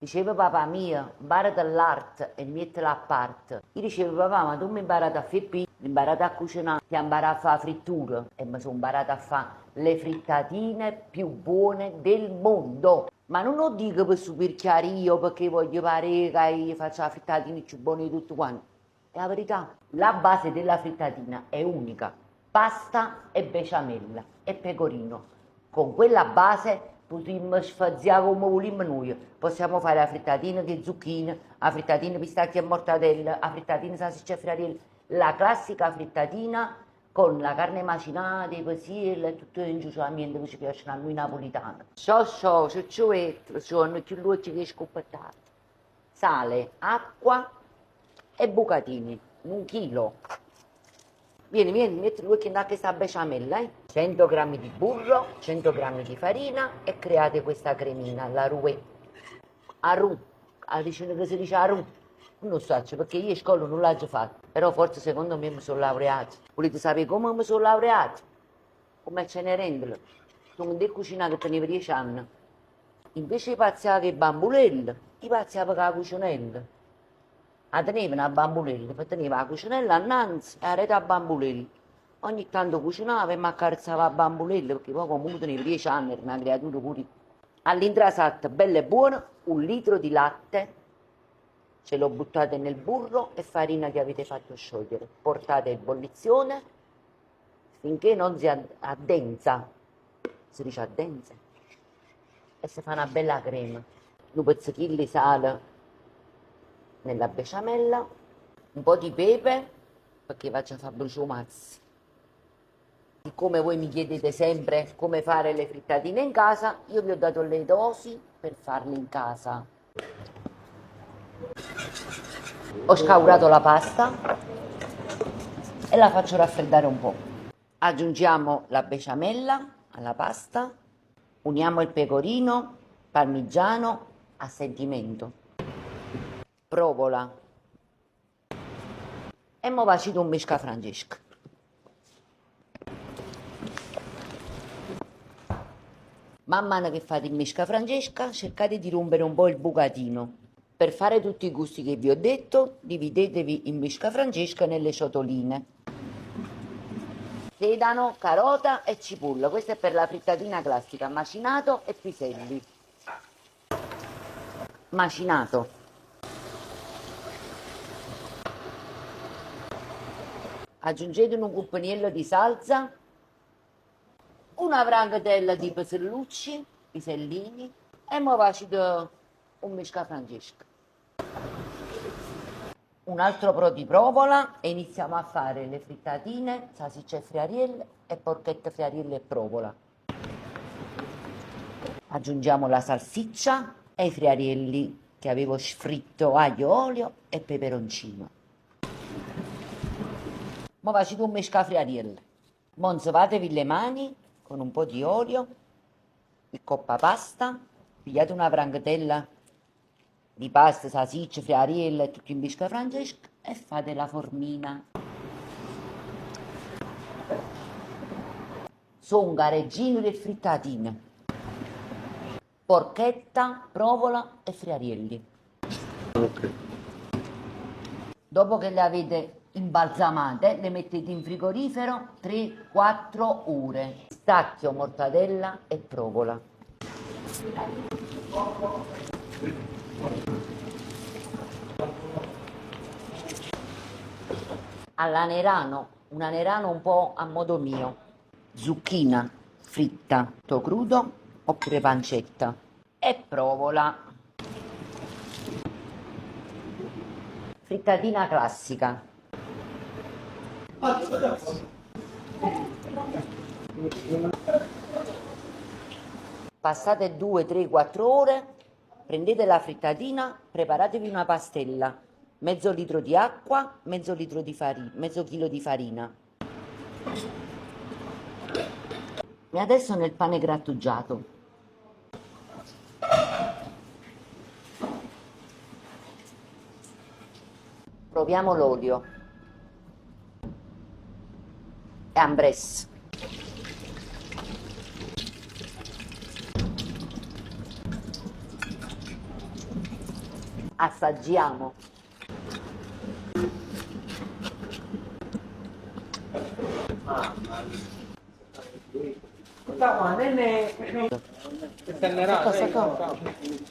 Diceva papà mio, impara dall'arte e mettila a parte. Io dicevo papà, ma tu mi hai imparato a fare mi hai imparato a cucinare, ti hai imparato a fare frittura e mi sono imparato a fare le frittatine più buone del mondo. Ma non lo dico per superchiare io perché voglio pare che io faccio la frittatina più buona di tutti quanti. È la verità. La base della frittatina è unica. Pasta e besciamella e pecorino. Con quella base potremmo sfaziare come vogliamo noi. Possiamo fare la frittatina di zucchine, la frittatina pistacchio e mortadella, la frittatina salsiccia e friarielli, la classica frittatina con la carne macinata, i peselli e tutto l'inciuciamento che ci piacciono a noi napolitani. Ciccioetto, sono più luci che scoppettate. Sale, acqua e bucatini, 1 chilo. Vieni, metti due che questa besciamella, 100 grammi di burro, 100 grammi di farina e create questa cremina, la rouè. A roux, vicino che si dice a roux, non so perché io a scuola non l'ho già fatto, però forse secondo me mi sono laureato. Volete sapere come mi sono laureato? Come Cenerentola, tu non devi cucinare che tenevo 10 anni. Invece di pazziare che bambulelle, io pazziavo con la cucinella. La tenevano a bambulelle, poi teneva la cucinella annanzi e la rete a bambulelle. Ogni tanto cucinava e mi accarezzava a bambulelle, perché poi comunque tenevo 10 anni, era una creatura pure. All'intrasata, bella e buona, 1 litro di latte, ce lo buttate nel burro e farina che avete fatto sciogliere. Portate a ebollizione finché non si addensa, si dice addensa, e si fa una bella crema. 2 pezzettini di sale nella besciamella, un po' di pepe perché faccio fare bruciumazzi. Siccome voi mi chiedete sempre come fare le frittatine in casa, io vi ho dato le dosi per farle in casa. Ho scaurato la pasta e la faccio raffreddare un po'. Aggiungiamo la besciamella alla pasta, uniamo il pecorino, parmigiano a sentimento, provola e mo faccio un misca Francesca. Man mano che fate il misca Francesca cercate di rompere un po' il bucatino. Per fare tutti i gusti che vi ho detto, dividetevi il misca Francesca nelle ciotoline. Sedano, carota e cipolla, questa è per la frittatina classica, macinato e piselli. Macinato. Aggiungete un cucchiaiello di salsa, una brangatella di pesellucci, pisellini e mo faccio un misca Francesca. Un altro po' di provola e iniziamo a fare le frittatine, salsiccia e friarielle e porchette friarielle e provola. Aggiungiamo la salsiccia e i friarielli che avevo sfritto, aglio, olio e peperoncino. Mo faccio un misca friarielle. Monzovatevi le mani con un po' di olio, il coppa pasta, pigliate una brangatella di pasta, salsiccia, friariella e tutto in misca Francesca e fate la formina. Sono gareggini e frittatine, porchetta, provola e friarielli. Ok. Dopo che le avete imbalsamate, le mettete in frigorifero 3-4 ore. Stacchio, mortadella e provola. All'anerano, un anerano un po' a modo mio. Zucchina fritta, crudo oppure pancetta e provola. Frittatina classica. Passate 2, 3, 4 ore, prendete la frittatina, preparatevi una pastella, mezzo litro di acqua, mezzo chilo di farina. E adesso nel pane grattugiato. Proviamo l'olio e ambresse. Assaggiamo.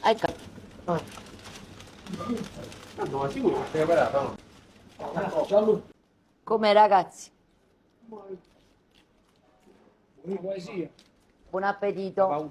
Ecco. Come ragazzi? Buon appetito.